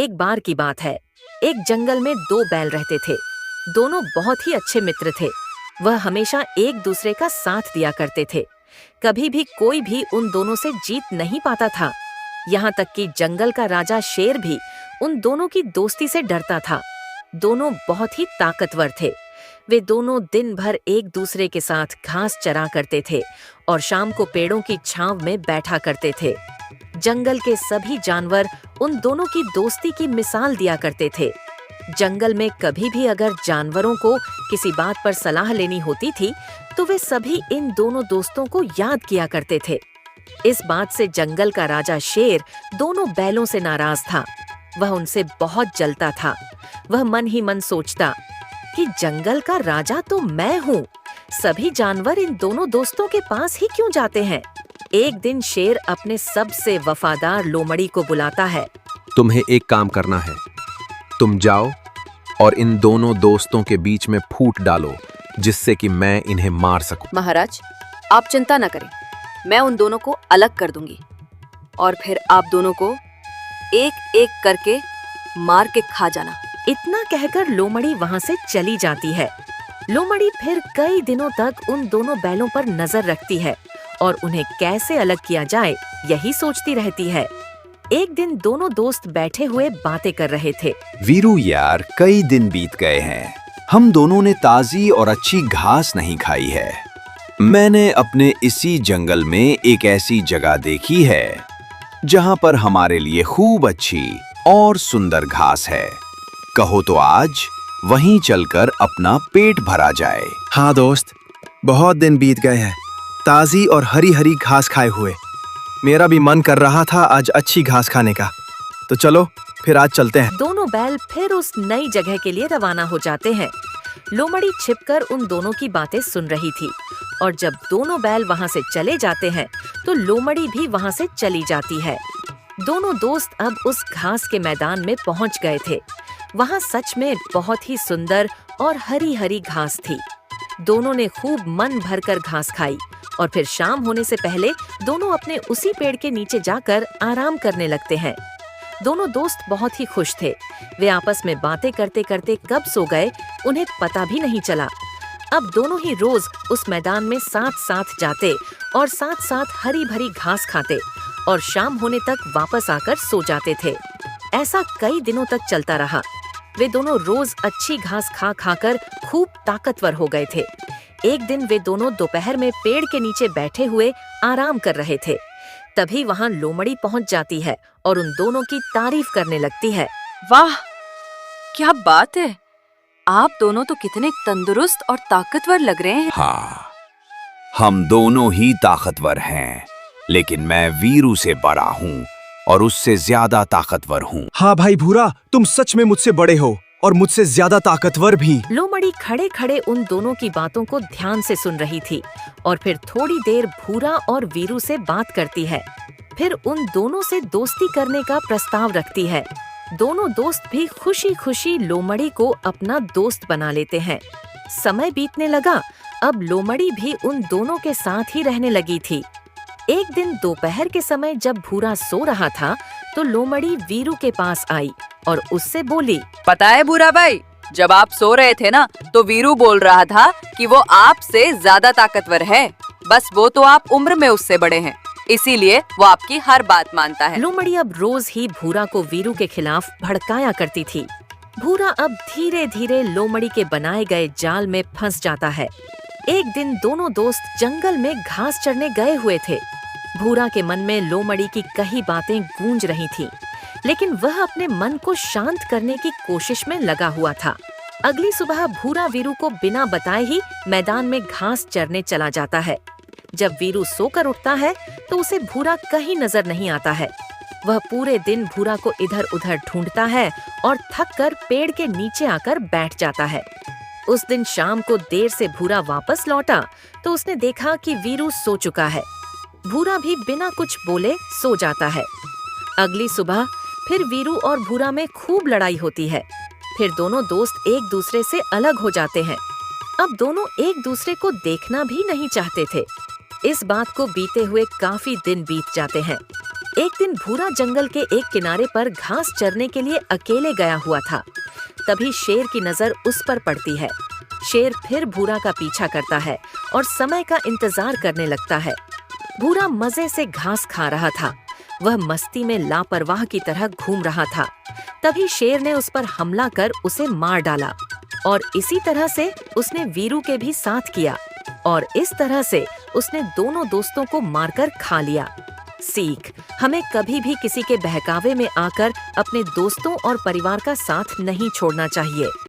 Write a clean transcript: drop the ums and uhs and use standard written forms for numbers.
एक बार की बात है। एक जंगल में दो बैल रहते थे। दोनों बहुत ही अच्छे मित्र थे। वह हमेशा एक दूसरे का साथ दिया करते थे। कभी भी कोई भी उन दोनों से जीत नहीं पाता था। यहाँ तक कि जंगल का राजा शेर भी उन दोनों की दोस्ती से डरता था। दोनों बहुत ही ताकतवर थे। वे दोनों दिन भर एक दूसरे के साथ घास चरा करते थे और शाम को पेड़ों की छांव में बैठा करते थे। जंगल के सभी जानवर उन दोनों की दोस्ती की मिसाल दिया करते थे। जंगल में कभी भी अगर जानवरों को किसी बात पर सलाह लेनी होती थी तो वे सभी इन दोनों दोस्तों को याद किया करते थे। इस बात से जंगल का राजा शेर दोनों बैलों से नाराज था। वह उनसे बहुत जलता था। वह मन ही मन सोचता कि जंगल का राजा तो मैं हूँ, सभी जानवर इन दोनों दोस्तों के पास ही क्यों जाते हैं। एक दिन शेर अपने सबसे वफादार लोमड़ी को बुलाता है। तुम्हें एक काम करना है। तुम जाओ और इन दोनों दोस्तों के बीच में फूट डालो, जिससे कि मैं इन्हें मार सकूं। महाराज, आप चिंता न करें, मैं उन दोनों को अलग कर दूंगी और फिर आप दोनों को एक एक करके मार के खा जाना। इतना कहकर लोमड़ी वहाँ से चली जाती है। लोमड़ी फिर कई दिनों तक उन दोनों बैलों पर नजर रखती है और उन्हें कैसे अलग किया जाए यही सोचती रहती है। एक दिन दोनों दोस्त बैठे हुए बातें कर रहे थे। वीरू यार, कई दिन बीत गए हैं, हम दोनों ने ताजी और अच्छी घास नहीं खाई है। मैंने अपने इसी जंगल में एक ऐसी जगह देखी है जहां पर हमारे लिए खूब अच्छी और सुंदर घास है। कहो तो आज वहीं चलकर अपना पेट भरा जाए। हाँ दोस्त, बहुत दिन बीत गए हैं ताजी और हरी हरी घास खाए हुए। मेरा भी मन कर रहा था आज अच्छी घास खाने का, तो चलो फिर आज चलते हैं। दोनों बैल फिर उस नई जगह के लिए रवाना हो जाते हैं। लोमड़ी छिपकर उन दोनों की बातें सुन रही थी और जब दोनों बैल वहाँ से चले जाते हैं तो लोमड़ी भी वहाँ से चली जाती है। दोनों दोस्त अब उस घास के मैदान में पहुँच गए थे। वहाँ सच में बहुत ही सुंदर और हरी हरी घास थी। दोनों ने खूब मन भरकर घास खाई और फिर शाम होने से पहले दोनों अपने उसी पेड़ के नीचे जाकर आराम करने लगते हैं। दोनों दोस्त बहुत ही खुश थे। वे आपस में बातें करते करते कब सो गए उन्हें पता भी नहीं चला। अब दोनों ही रोज उस मैदान में साथ साथ जाते और साथ साथ हरी भरी घास खाते और शाम होने तक वापस आकर सो जाते थे। ऐसा कई दिनों तक चलता रहा। वे दोनों रोज अच्छी घास खा खाकर खूब ताकतवर हो गए थे। एक दिन वे दोनों दोपहर में पेड़ के नीचे बैठे हुए आराम कर रहे थे। तभी वहाँ लोमड़ी पहुँच जाती है और उन दोनों की तारीफ करने लगती है। वाह, क्या बात है, आप दोनों तो कितने तंदुरुस्त और ताकतवर लग रहे हैं। हाँ, हम दोनों ही ताकतवर हैं, लेकिन मैं वीरू से बड़ा हूँ और उससे ज्यादा ताकतवर हूँ। हाँ भाई भूरा, तुम सच में मुझसे बड़े हो और मुझसे ज्यादा ताकतवर भी। लोमड़ी खड़े खड़े उन दोनों की बातों को ध्यान से सुन रही थी और फिर थोड़ी देर भूरा और वीरू से बात करती है। फिर उन दोनों से दोस्ती करने का प्रस्ताव रखती है। दोनों दोस्त भी खुशी खुशी लोमड़ी को अपना दोस्त बना लेते हैं। समय बीतने लगा। अब लोमड़ी भी उन दोनों के साथ ही रहने लगी थी। एक दिन दोपहर के समय जब भूरा सो रहा था तो लोमड़ी वीरू के पास आई और उससे बोली, पता है भूरा भाई, जब आप सो रहे थे ना तो वीरू बोल रहा था कि वो आपसे ज्यादा ताकतवर है। बस वो तो आप उम्र में उससे बड़े हैं, इसीलिए वो आपकी हर बात मानता है। लोमड़ी अब रोज ही भूरा को वीरू के खिलाफ भड़काया करती थी। भूरा अब धीरे धीरे लोमड़ी के बनाए गए जाल में फंस जाता है। एक दिन दोनों दोस्त जंगल में घास चरने गए हुए थे। भूरा के मन में लोमड़ी की कई बातें गूंज रही थीं, लेकिन वह अपने मन को शांत करने की कोशिश में लगा हुआ था। अगली सुबह भूरा वीरू को बिना बताए ही मैदान में घास चरने चला जाता है। जब वीरू सोकर उठता है तो उसे भूरा कहीं नजर नहीं आता है। वह पूरे दिन भूरा को इधर उधर ढूंढता है और थक कर पेड़ के नीचे आकर बैठ जाता है। उस दिन शाम को देर से भूरा वापस लौटा तो उसने देखा कि वीरू सो चुका है। भूरा भी बिना कुछ बोले सो जाता है। अगली सुबह फिर वीरू और भूरा में खूब लड़ाई होती है। फिर दोनों दोस्त एक दूसरे से अलग हो जाते हैं। अब दोनों एक दूसरे को देखना भी नहीं चाहते थे। इस बात को बीते हुए काफी दिन बीत जाते हैं। एक दिन भूरा जंगल के एक किनारे पर घास चरने के लिए अकेले गया हुआ था। तभी शेर की नजर उस पर पड़ती है। शेर फिर भूरा का पीछा करता है और समय का इंतजार करने लगता है। भूरा मजे से घास खा रहा था। वह मस्ती में लापरवाह की तरह घूम रहा था। तभी शेर ने उस पर हमला कर उसे मार डाला और इसी तरह से उसने वीरू के भी साथ किया और इस तरह से उसने दोनों दोस्तों को मारकर खा लिया। सीख, हमें कभी भी किसी के बहकावे में आकर अपने दोस्तों और परिवार का साथ नहीं छोड़ना चाहिए।